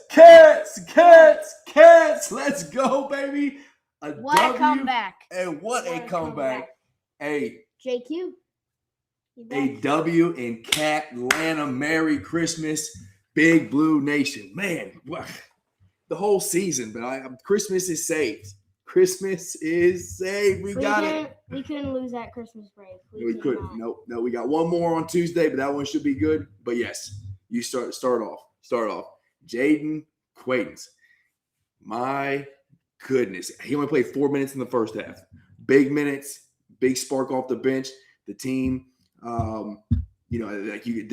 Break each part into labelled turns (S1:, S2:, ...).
S1: CATS, cats. Let's go, baby.
S2: What a comeback.
S1: And what a comeback. Hey,
S2: JQ.
S1: A W in CATlanta. Merry Christmas, Big Blue Nation. Man, the whole season, but Christmas is saved. Christmas is saved. We got it.
S2: We couldn't lose that Christmas break.
S1: We couldn't. No, we got one more on Tuesday, but that one should be good. But yes, you start off. Jaden Quaintance. My goodness. He only played 4 minutes in the first half. Big minutes, big spark off the bench. The team, the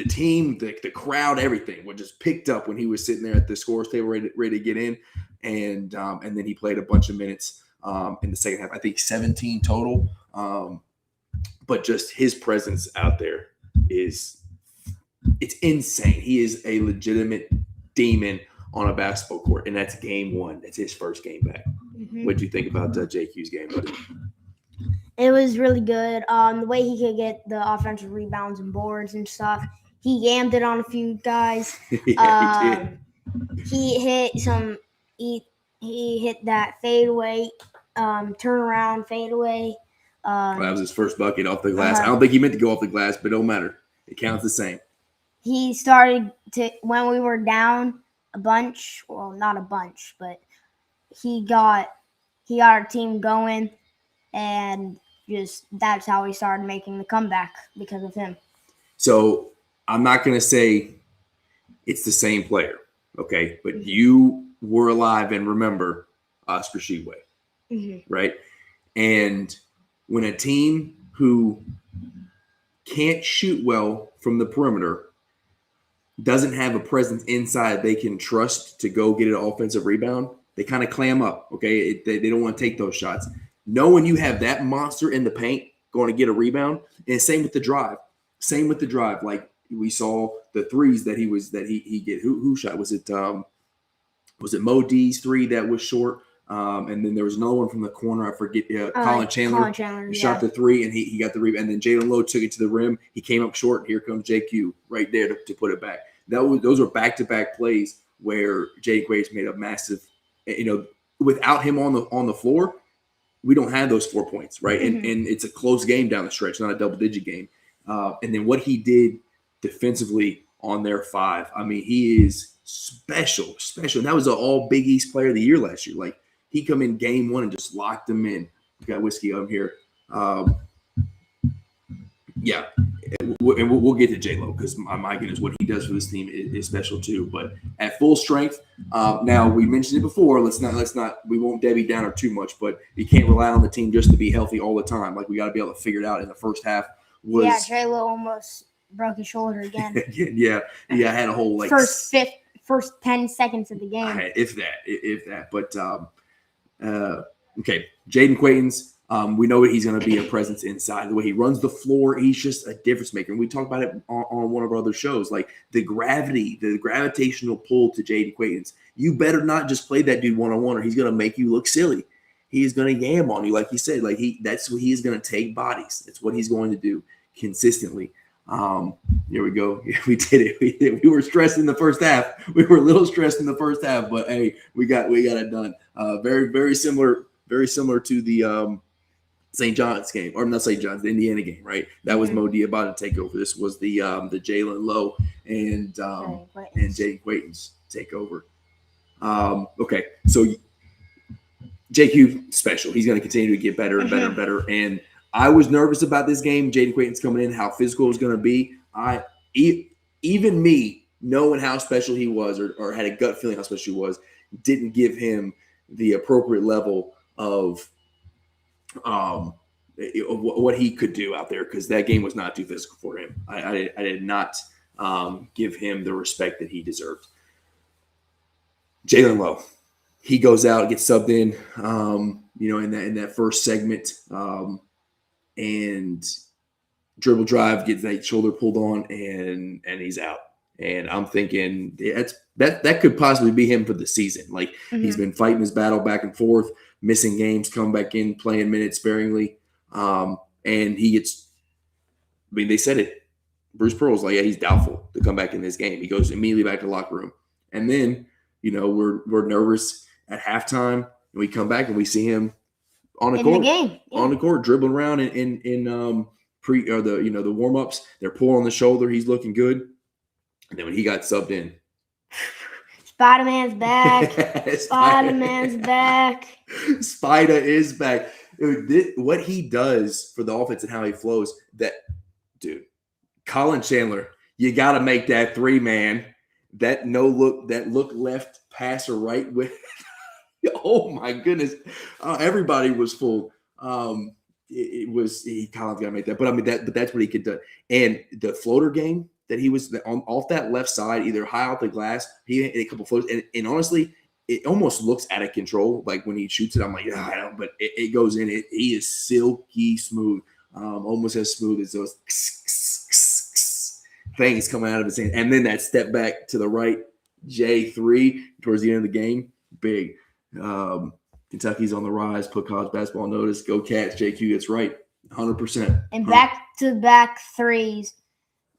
S1: team, the crowd, everything was just picked up when he was sitting there at the scores table ready to get in. And then he played a bunch of minutes in the second half. I think 17 total. But just his presence out there it's insane. He is a legitimate demon on a basketball court, and that's game one. That's his first game back. Mm-hmm. What did you think about JQ's game, buddy?
S2: It was really good. The way he could get the offensive rebounds and boards and stuff. He yammed it on a few guys.
S1: Yeah, he did.
S2: He hit that fadeaway, turnaround fadeaway.
S1: That was his first bucket off the glass. I don't think he meant to go off the glass, but it don't matter. It counts the same.
S2: He started to, when we were down a bunch, well, not a bunch, but he got our team going, and just that's how we started making the comeback because of him.
S1: So I'm not going to say it's the same player, okay? But you were alive and remember Oscar Tshiebwe, right? And when a team who can't shoot well from the perimeter doesn't have a presence inside they can trust to go get an offensive rebound, they kind of clam up, okay? They don't want to take those shots. Knowing you have that monster in the paint going to get a rebound, and same with the drive. Like we saw the threes that he get. Who shot? Was it Mo D's three that was short? And then there was another one from the corner. I forget. Colin Chandler shot the three, and he got the rebound. And then Jaylen Low took it to the rim. He came up short, and here comes JQ right there to put it back. Those were back-to-back plays where Jaden Quaintance made a massive. Without him on the floor, we don't have those 4 points, right? And it's a close game down the stretch, not a double-digit game. And then what he did defensively on their five, I mean, he is special. And that was an all Big East player of the year last year. Like, he come in game one and just locked them in. We got whiskey on here. Yeah. And we'll get to JLowe because my goodness, what he does for this team is special too. But at full strength, now we mentioned it before. Let's not. We won't Debbie Downer too much, but you can't rely on the team just to be healthy all the time. Like we got to be able to figure it out. In the first half,
S2: JLowe almost broke his shoulder again.
S1: yeah. I had a whole
S2: first 10 seconds of the game.
S1: If that. But okay, Jaden Quaintance. We know that he's going to be a presence inside. The way he runs the floor, he's just a difference maker. And we talked about it on one of our other shows, like the gravitational pull to Jaden Quaintance. You better not just play that dude one-on-one or he's going to make you look silly. He is going to yam on you, like you said. That's what he is going to take bodies. That's what he's going to do consistently. Here we go. We did it. We were stressed in the first half. We were a little stressed in the first half, but hey, we got it done. Very, very similar to the St. John's game, or not St. John's, the Indiana game, right? That was Mo D about to take over. This was the Jaylen Low and Jaden Quaintance take over. Okay, so JQ special. He's going to continue to get better and better and better. And I was nervous about this game. Jaden Quaintance coming in, how physical it was going to be. Even me knowing how special he was, or had a gut feeling how special he was, didn't give him the appropriate level of what he could do out there, because that game was not too physical for him. I did not give him the respect that he deserved. Jaylen Low, he goes out, gets subbed in, in that first segment, and dribble drive, gets that shoulder pulled on, and he's out. And I'm thinking that could possibly be him for the season. Like he's been fighting his battle back and forth, missing games, come back in, playing minutes sparingly. And he gets, they said it. Bruce Pearl's like, yeah, he's doubtful to come back in this game. He goes immediately back to the locker room. And then, we're nervous at halftime, and we come back and we see him on the court, on the court, dribbling around in the warm-ups. They're pulling on the shoulder. He's looking good. And then when he got subbed in,
S2: Spider-Man's back. Spider-Man's back.
S1: Spider is back. Dude, what he does for the offense and how he flows, Colin Chandler, you got to make that three, man. That look left, pass or right with. Oh my goodness, everybody was full. Colin's got to make that, but that's what he could do. And the floater game that he was off that left side, either high off the glass, he had a couple floaters, and honestly, it almost looks out of control. Like when he shoots it, I'm like, I don't, but it goes in. He is silky smooth, almost as smooth as those things coming out of his hand. And then that step back to the right, J3 towards the end of the game, big. Kentucky's on the rise. Put college basketball on notice. Go Cats, JQ. That's right, 100%.
S2: And back-to-back threes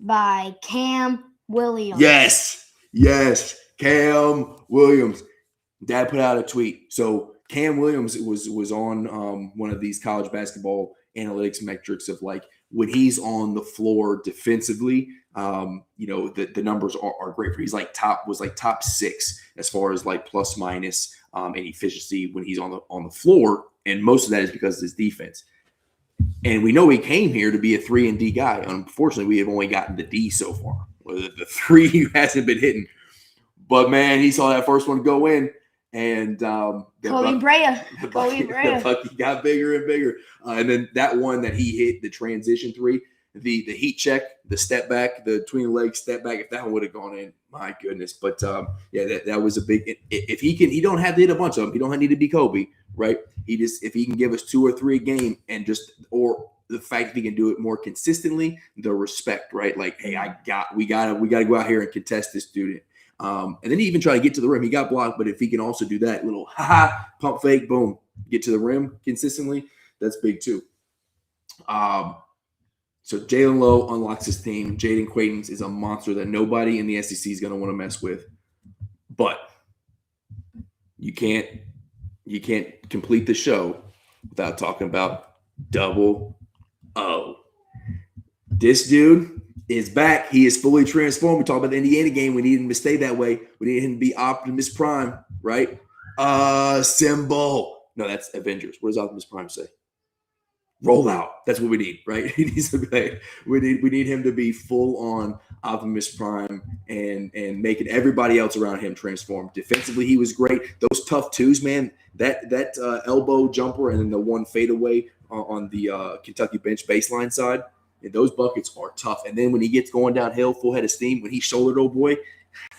S2: by Cam Williams.
S1: Yes, Cam Williams. Dad put out a tweet. So Cam Williams was on one of these college basketball analytics metrics of like when he's on the floor defensively, the numbers are great for. He's like top 6 as far as like plus minus and efficiency when he's on the floor, and most of that is because of his defense. And we know he came here to be a 3 and D guy. Unfortunately, we have only gotten the D so far. The 3 hasn't been hitting. But man, he saw that first one go in, and
S2: Kobe Brea.
S1: The bucket got bigger and bigger. And then that one that he hit, the transition 3, the heat check, the step back, the between the legs step back. If that one would have gone in, my goodness. But that was a big. If he don't have to hit a bunch of them. He don't need to be Kobe, right? If he can give us 2 or 3 a game, and or the fact that he can do it more consistently, the respect, right? Like, hey, we gotta go out here and contest this student. And then he even tried to get to the rim. He got blocked, but if he can also do that little pump fake, boom, get to the rim consistently, that's big too. So Jaylen Low unlocks his team. Jaden Quaintance is a monster that nobody in the SEC is going to want to mess with. But you can't complete the show without talking about Double O. This dude is back. He is fully transformed. We talked about the Indiana game. We needed him to stay that way. We needed him to be Optimus Prime, right? Symbol. No, that's Avengers. What does Optimus Prime say? Roll out. That's what we need, right? He needs to be. We need him to be full on Optimus Prime and making everybody else around him transform. Defensively, he was great. Those tough twos, man. That elbow jumper and then the one fadeaway on the Kentucky bench baseline side. And those buckets are tough. And then when he gets going downhill, full head of steam, when he shouldered old boy,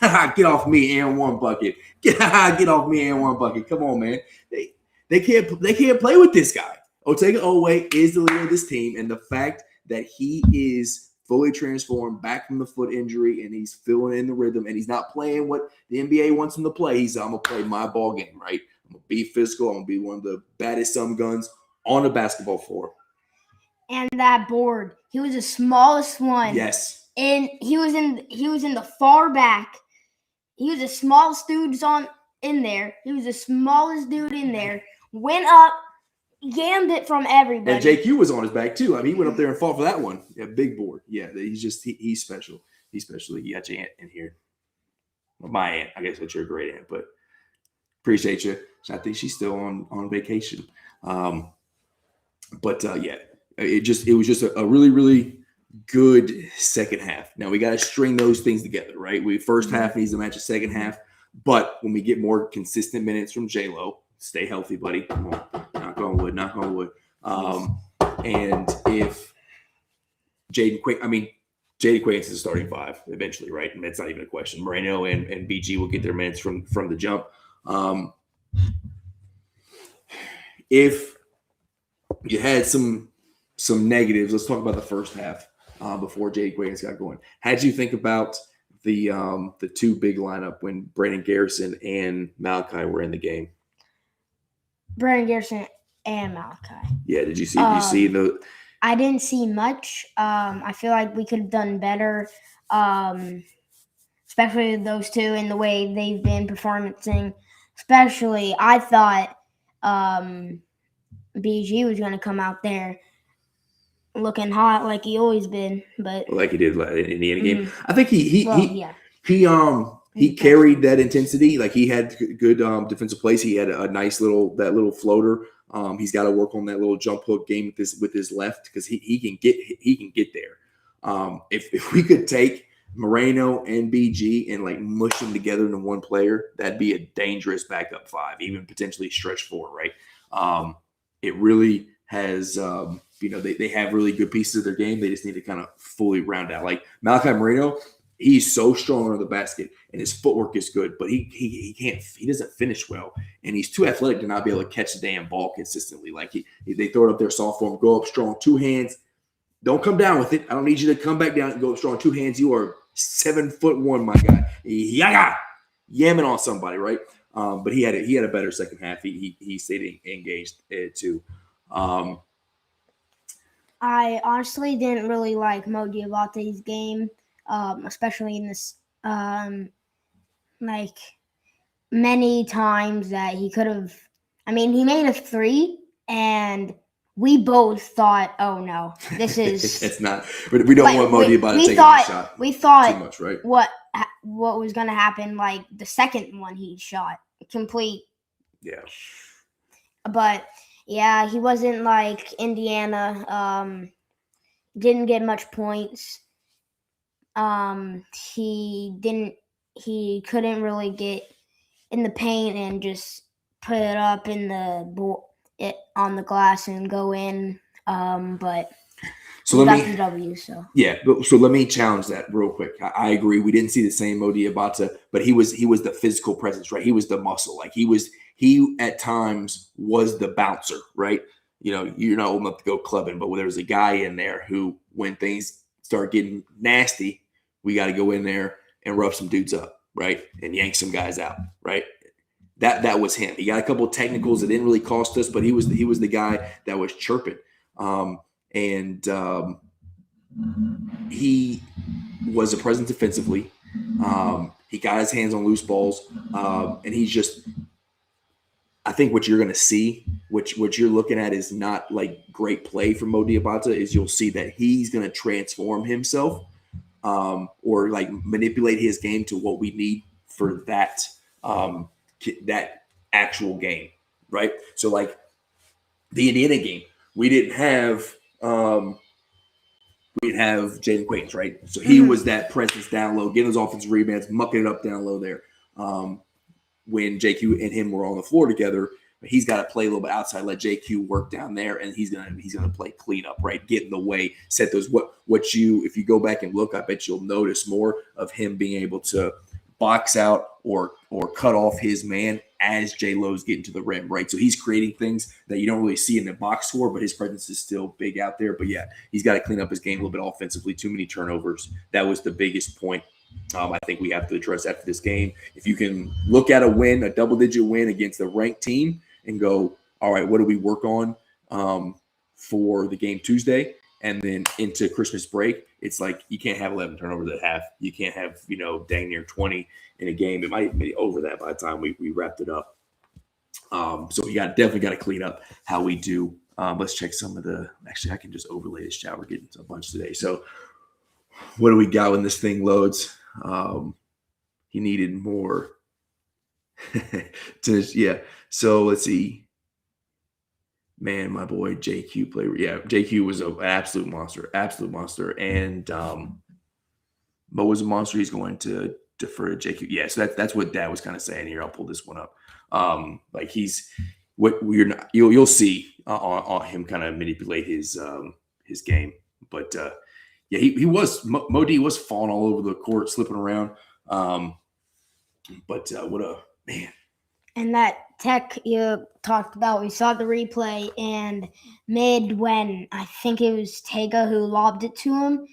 S1: get off me and one bucket. Get off me and one bucket. Come on, man. They can't play with this guy. Otega Oweh is the leader of this team, and the fact that he is fully transformed back from the foot injury and he's filling in the rhythm and he's not playing what the NBA wants him to play. He's I'm gonna play my ball game, right? I'm gonna be physical. I'm gonna be one of the baddest some guns on the basketball floor.
S2: And that board, he was the smallest one.
S1: Yes.
S2: And he was in the far back. He was the smallest dudes in there. He was the smallest dude in there. Went up, gambit from everybody.
S1: And JQ was on his back too. I mean, he went up there and fought for that one. Yeah, big board. Yeah, he's special. He's special. You got your aunt in here. Well, my aunt. I guess that's your great aunt, but appreciate you. I think she's still on vacation. Yeah. It was just a really, really good second half. Now we got to string those things together, right? First half needs to match the second half, but when we get more consistent minutes from JLowe, stay healthy, buddy. Come on, knock on wood. And if Jaden Quaintance is starting 5 eventually, right? And that's not even a question. Moreno and BG will get their minutes from the jump. If you had some negatives, let's talk about the first half before Jaden Quaintance got going. How did you think about the 2 big lineup when Brandon Garrison and Malachi were in the game?
S2: Brandon Garrison and Malachi.
S1: Yeah, did you see
S2: I didn't see much. I feel like we could have done better, especially those two in the way they've been performing. Especially, I thought BG was going to come out there looking hot like he always been, but
S1: like he did in the Indiana game. I think he
S2: He
S1: carried that intensity. Like he had good defensive plays. He had a nice little floater. He's got to work on that little jump hook game with his left because he can get there. If we could take Moreno and BG and like mush them together into one player, that'd be a dangerous backup five, even potentially stretch four. Right? It really has. They have really good pieces of their game. They just need to kind of fully round out. Like Malachi Moreno, he's so strong under the basket and his footwork is good, but he doesn't finish well. And he's too athletic to not be able to catch the damn ball consistently. Like they throw it up there soft for him, go up strong, two hands. Don't come down with it. I don't need you to come back down and go up strong. Two hands. You are 7'1", my guy. Yamming on somebody, right? But he had a better second half. He stayed engaged too.
S2: I honestly didn't really like Mo Diabate's game, especially in this, like many times that he could have. I mean, he made a three, and we both thought, "Oh no, this is."
S1: It's not. But we don't want Mo Diabate taking a shot.
S2: We thought
S1: too much, right?
S2: What was going to happen? Like the second one he shot, complete.
S1: Yeah.
S2: But. Yeah, he wasn't like Indiana. Didn't get much points. He couldn't really get in the paint and just put it up in on the glass and go in. But so got the W. So
S1: yeah, so let me challenge that real quick. I agree. We didn't see the same Mo Diabate, but he was the physical presence, right? He was the muscle. Like he at times was the bouncer, right? You're not old enough to go clubbing, but there was a guy in there who, when things start getting nasty, we got to go in there and rough some dudes up, right? And yank some guys out, right? That was him. He got a couple of technicals that didn't really cost us, but he was the guy that was chirping. He was a presence defensively. He got his hands on loose balls, and he's just. I think what you're going to see, what you're looking at, is not like great play from Mo Diabate. Is you'll see that he's going to transform himself, or like manipulate his game to what we need for that actual game, right? So like the Indiana game, we didn't have Jaden Quaintance, right? So he was that presence down low, getting those offensive rebounds, mucking it up down low there. When JQ and him were on the floor together, he's got to play a little bit outside, let JQ work down there, and he's gonna play cleanup, right? Get in the way, set those. If you go back and look, I bet you'll notice more of him being able to box out or cut off his man as JLowe's getting to the rim, right? So he's creating things that you don't really see in the box score, but his presence is still big out there. But yeah, he's got to clean up his game a little bit offensively. Too many turnovers. That was the biggest point. I think we have to address after this game. If you can look at a double-digit win against a ranked team and go, all right, what do we work on for the game Tuesday and then into Christmas break? It's like you can't have 11 turnovers at half. You can't have, dang near 20 in a game. It might be over that by the time we wrapped it up. So we definitely got to clean up how we do. Let's check some of the – actually, I can just overlay this chat. We're getting a bunch today. So what do we got when this thing loads? He needed more. So let's see. Man, my boy JQ played. Yeah, JQ was an absolute monster. And Mo was a monster. He's going to defer to JQ. Yeah, so that's what Dad was kind of saying here. I'll pull this one up. Like he's what we're not. You'll see on him kind of manipulate his game, but. Yeah, he was – Mo D was falling all over the court, slipping around. But what a – man.
S2: And that tech you talked about, we saw the replay, and when I think it was Tega who lobbed it to him,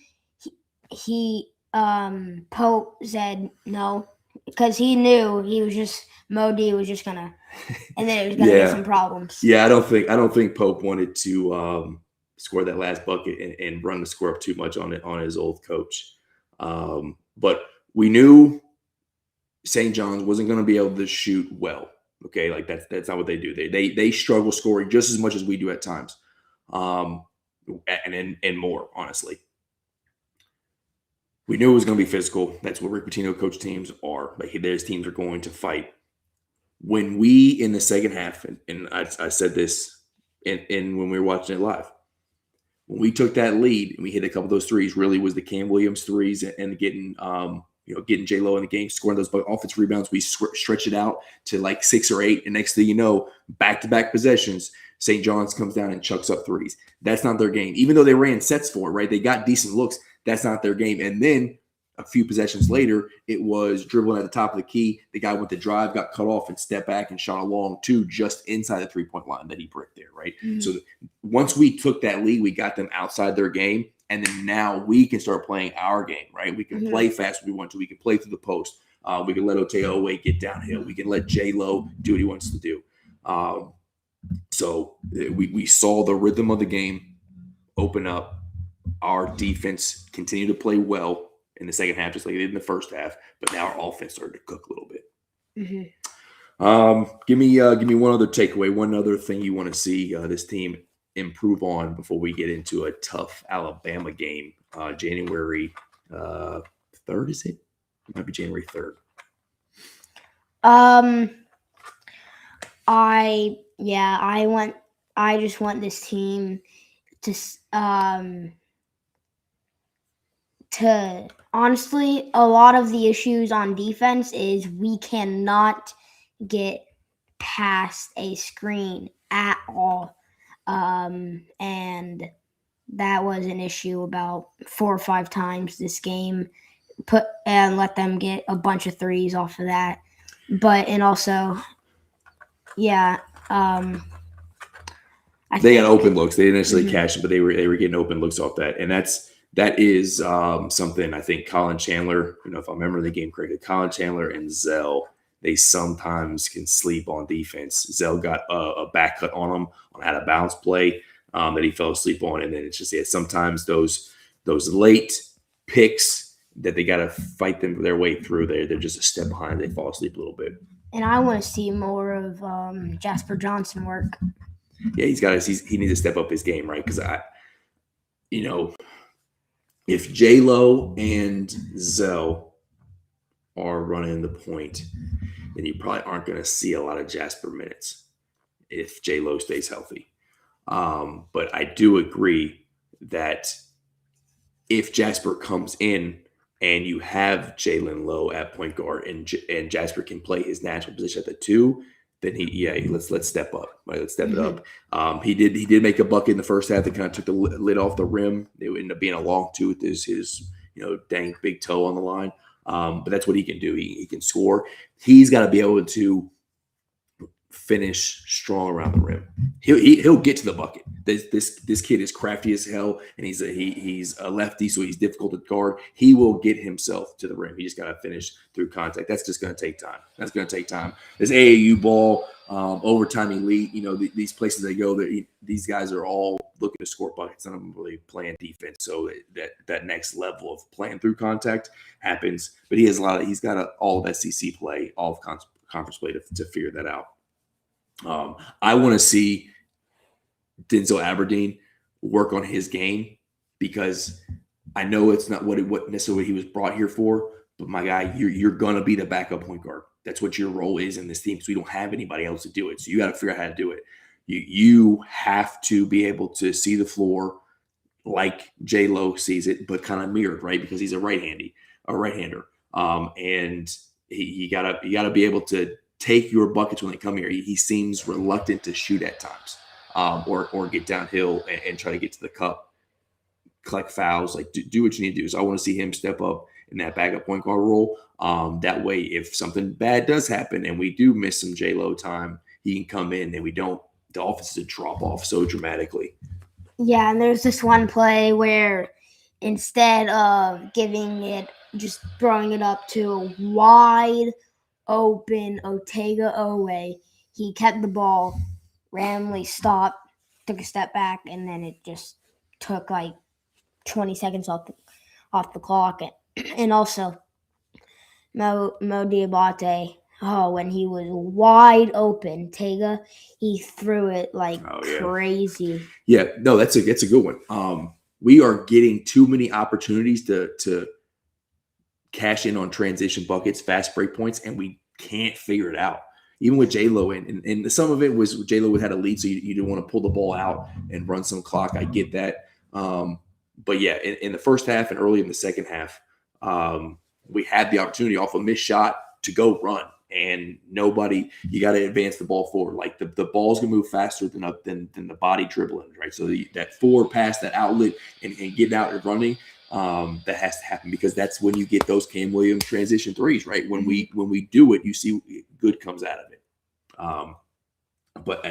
S2: Pope said no because he knew he was just – Mo D was just going to – and then it was going to get some problems.
S1: Yeah, I don't think Pope wanted to score that last bucket and run the score up too much on it on his old coach. But we knew St. John's wasn't going to be able to shoot well. Okay, like that's not what they do. They struggle scoring just as much as we do at times, and more honestly. We knew it was going to be physical. That's what Rick Pitino coach teams are. Like his teams are going to fight. When we in the second half, and I said this in when we were watching it live, when we took that lead and we hit a couple of those threes, really was the Cam Williams threes and getting getting JLowe in the game, scoring those offensive rebounds. We stretch it out to like 6 or 8, and next thing you know, back-to-back possessions, St. John's comes down and chucks up threes. That's not their game. Even though they ran sets for it, right? They got decent looks. That's not their game. And then a few possessions later, it was dribbling at the top of the key. The guy went to drive, got cut off, and stepped back and shot a long two just inside the three-point line that he bricked there, right? Mm-hmm. So once we took that lead, we got them outside their game, and then now we can start playing our game, right? We can play fast if we want to. We can play through the post. We can let Otega Owe get downhill. We can let JLowe do what he wants to do. So we saw the rhythm of the game open up. Our defense continued to play well in the second half, just like it did in the first half. But now our offense started to cook a little bit. Mm-hmm. Give me one other takeaway, one other thing you want to see this team improve on before we get into a tough Alabama game, January 3rd. Is it? It might be January 3rd.
S2: I just want this team to honestly, a lot of the issues on defense is we cannot get past a screen at all. And that was an issue about 4 or 5 times this game. Let them get a bunch of threes off of that. They
S1: got open looks. They didn't necessarily catch it, but they were getting open looks off that. And that is something I think Colin Chandler, if I remember the game correctly, Colin Chandler and Zell, they sometimes can sleep on defense. Zell got a back cut on him on out of bounds play that he fell asleep on. And then it's just, sometimes those late picks that they got to fight their way through, they're just a step behind. They fall asleep a little bit.
S2: And I want to see more of Jasper Johnson work.
S1: Yeah, he needs to step up his game, right? Because if JLowe and Zell are running the point, then you probably aren't going to see a lot of Jasper minutes if JLowe stays healthy. But I do agree that if Jasper comes in and you have Jaylen Low at point guard and Jasper can play his natural position at the 2, then let's step up. Right? Let's step it up. He did make a bucket in the first half that kind of took the lid off the rim. It ended up being a long 2 with his dang big toe on the line. But that's what he can do. He can score. He's got to be able to finish strong around the rim. He'll get to the bucket. This kid is crafty as hell, and he's a lefty, so he's difficult to guard. He will get himself to the rim. He just got to finish through contact. That's just going to take time. This AAU ball, overtime elite. These places they go, these guys are all looking to score buckets. None of them really playing defense. So that next level of playing through contact happens. But he's got all of SEC play, all of conference play to figure that out. I want to see Denzel Aberdeen work on his game because I know it's not what necessarily what he was brought here for, but my guy, you're gonna be the backup point guard. That's what your role is in this team. So we don't have anybody else to do it. So you got to figure out how to do it. You have to be able to see the floor like JLowe sees it, but kind of mirrored, right? Because he's a right-hander. And you gotta be able to take your buckets when they come here. He seems reluctant to shoot at times, or get downhill and try to get to the cup, collect fouls. Like do what you need to do. So I want to see him step up in that backup point guard role. That way, if something bad does happen and we do miss some JLowe time, he can come in and the offense doesn't drop off so dramatically.
S2: Yeah, and there's this one play where instead of just throwing it up to a wide open Otega Oweh, he kept the ball, randomly stopped, took a step back, and then it just took like 20 seconds off the clock, and also Mo Diabate. Oh, when he was wide open, Tega, he threw it like crazy.
S1: Yeah, no, that's a good one. We are getting too many opportunities to cash in on transition buckets, fast break points, and we can't figure it out. Even with JLowe, and some of it was JLowe had a lead, so you didn't want to pull the ball out and run some clock. I get that. But yeah, in the first half and early in the second half, we had the opportunity off a missed shot to go run. And you got to advance the ball forward. Like the ball's gonna move faster than the body dribbling, right? So that forward pass, that outlet, and getting out and running, that has to happen, because that's when you get those Cam Williams transition threes, right? When we do it, you see good comes out of it. But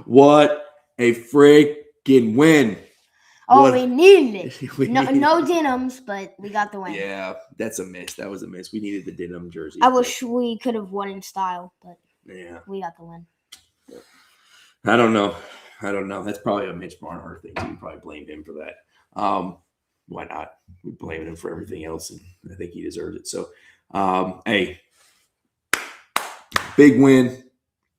S1: what a freaking win!
S2: We needed it. No denims, but we got the win.
S1: Yeah, that's a miss. That was a miss. We needed the denim jersey.
S2: I wish we could have won in style, but
S1: yeah,
S2: we got the win.
S1: I don't know. That's probably a Mitch Barnhart thing. So we probably blamed him for that. Why not? We blame him for everything else, and I think he deserves it. So, big win.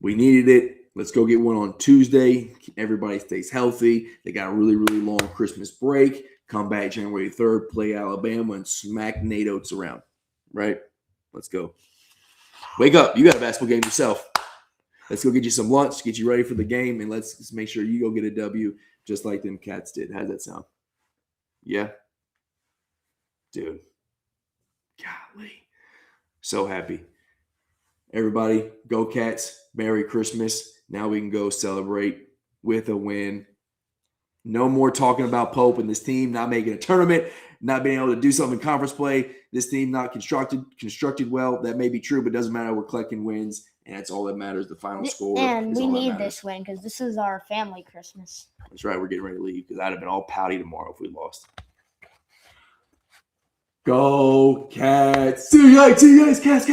S1: We needed it. Let's go get one on Tuesday. Everybody stays healthy. They got a really, really long Christmas break. Come back January 3rd, play Alabama, and smack Nate Oates around. Right? Let's go. Wake up. You got a basketball game yourself. Let's go get you some lunch, get you ready for the game, and let's just make sure you go get a W just like them Cats did. How's that sound? Yeah? Dude. Golly. So happy. Everybody, go Cats. Merry Christmas. Now we can go celebrate with a win. No more talking about Pope and this team not making a tournament, not being able to do something in conference play. This team not constructed well. That may be true, but it doesn't matter. We're collecting wins, and that's all that matters. The final score.
S2: And we need this win because this is our family Christmas.
S1: That's right. We're getting ready to leave because I'd have been all pouty tomorrow if we lost. Go Cats. See you guys, Cats.